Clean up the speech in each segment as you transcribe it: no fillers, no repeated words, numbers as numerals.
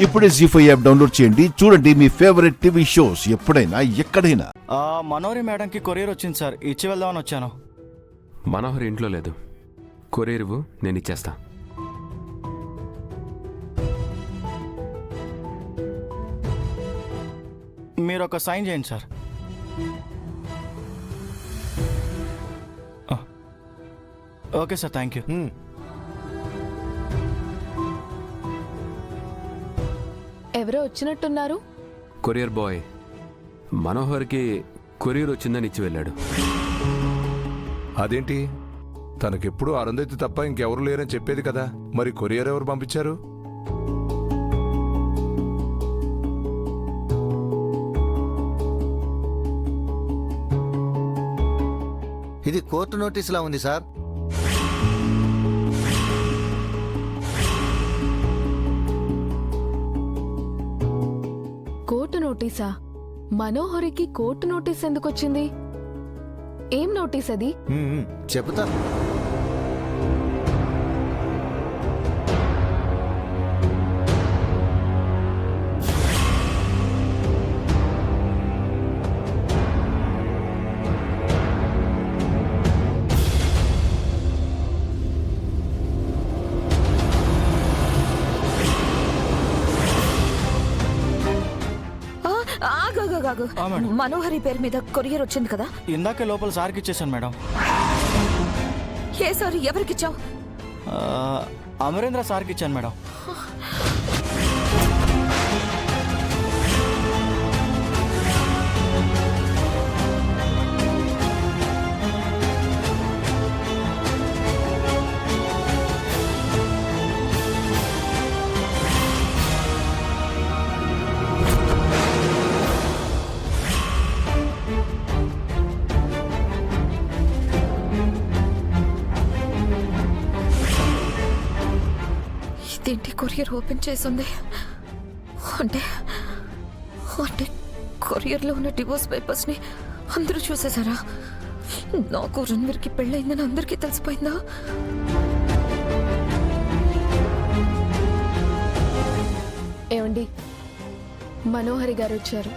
ఇప్పుడే జీ5 app download చేయండి. చూడండి మీ ఫేవరెట్ టీవీ షోస్ ఎప్పుడైనా ఎక్కడైనా. మనోహరి మేడంకి కొరియర్ వచ్చింది సార్, ఇచ్చి వెళ్దామని వచ్చాను. మనోహరి ఇంట్లో లేదు. కొరియర్ ఇవ్వు, నేను ఇచ్చేస్తా. మీరు ఒక సైన్ చేయండి sir. Okay sir, thank you. ఎవరో వచ్చినట్టున్నారు. కొరియర్ బాయ్ మనోహర్కి కొరియర్ వచ్చిందని ఇచ్చి వెళ్ళాడు. అదేంటి, తనకెప్పుడు అరుంధతి తప్ప ఇంకెవరు లేరని చెప్పేది కదా, మరి కొరియర్ ఎవరు పంపించారు? ఇది కోర్టు నోటీసులా ఉంది సార్. కోర్టు నోటీసా? మనోహరికి కోర్టు నోటీస్ ఎందుకు వచ్చింది? ఏం నోటీస్ అది? చెబుతా. మనోహరి పేరు మీద కొరియర్ వచ్చింది కదా. ఇందాకే లోపల సార్కి ఇచ్చేసాను మేడం. ఏ సార్, ఎవరికిచ్చావు? అమరేంద్ర సార్కి ఇచ్చాను మేడం. ఇదేంటి, కొరియర్ ఓపెన్ చేసింది అంటే అంటే కొరియర్లో ఉన్న డివోర్స్ పేపర్స్ ని అందరూ చూసేశారా? నాకు రణ్వీర్కి పెళ్ళయిందని అందరికీ తెలిసిపోయిందా? ఏమండి, మనోహరి గారు వచ్చారు.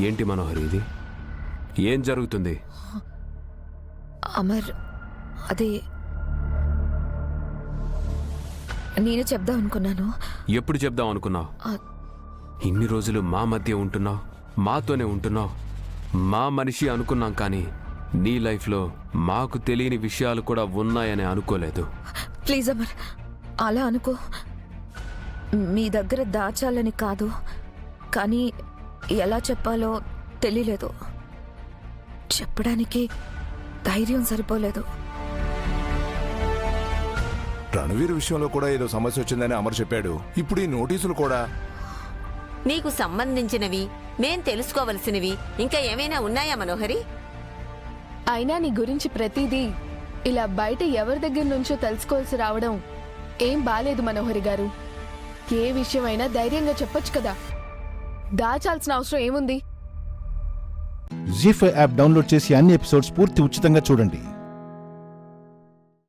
ఏంటి మనోహరి, ఇది ఏం జరుగుతుంది? అమర్, అదే నేనే చెప్దాం అనుకున్నాను. ఎప్పుడు చెప్దాం అనుకున్నావు? ఇన్ని రోజులు మా మధ్య ఉంటున్నావు, మాతోనే ఉంటున్నావు, మా మనిషి అనుకున్నాం. కానీ నీ లైఫ్లో మాకు తెలియని విషయాలు కూడా ఉన్నాయని అనుకోలేదు. ప్లీజ్ అమర్, అలా అనుకో. మీ దగ్గర దాచాలని కాదు, కానీ ఎలా చెప్పాలో తెలియలేదు. చెప్పడానికి ధైర్యం సరిపోలేదు. రణవీర్ విషయంలో కూడా ఏదో సమస్య వచ్చిందని అమర్ చెప్పాడు. ఇప్పుడు ఈ నోటీసులు కూడా నీకు సంబంధించినవి, మేం తెలుసుకోవలసినవి ఇంకా ఏమైనా ఉన్నాయా మనోహరి? అయినా నీ గురించి ప్రతిదీ ఇలా బయట ఎవరి దగ్గర నుంచో తెలుసుకోవాల్సి రావడం ఏం బాలేదు మనోహరి గారు. ఏ విషయమైనా ధైర్యంగా చెప్పొచ్చు కదా, దాచాల్సిన అవసరం ఏముంది? జీ5 యాప్ డౌన్లోడ్ చేసి అన్ని ఎపిసోడ్స్ పూర్తి ఉచితంగా చూడండి.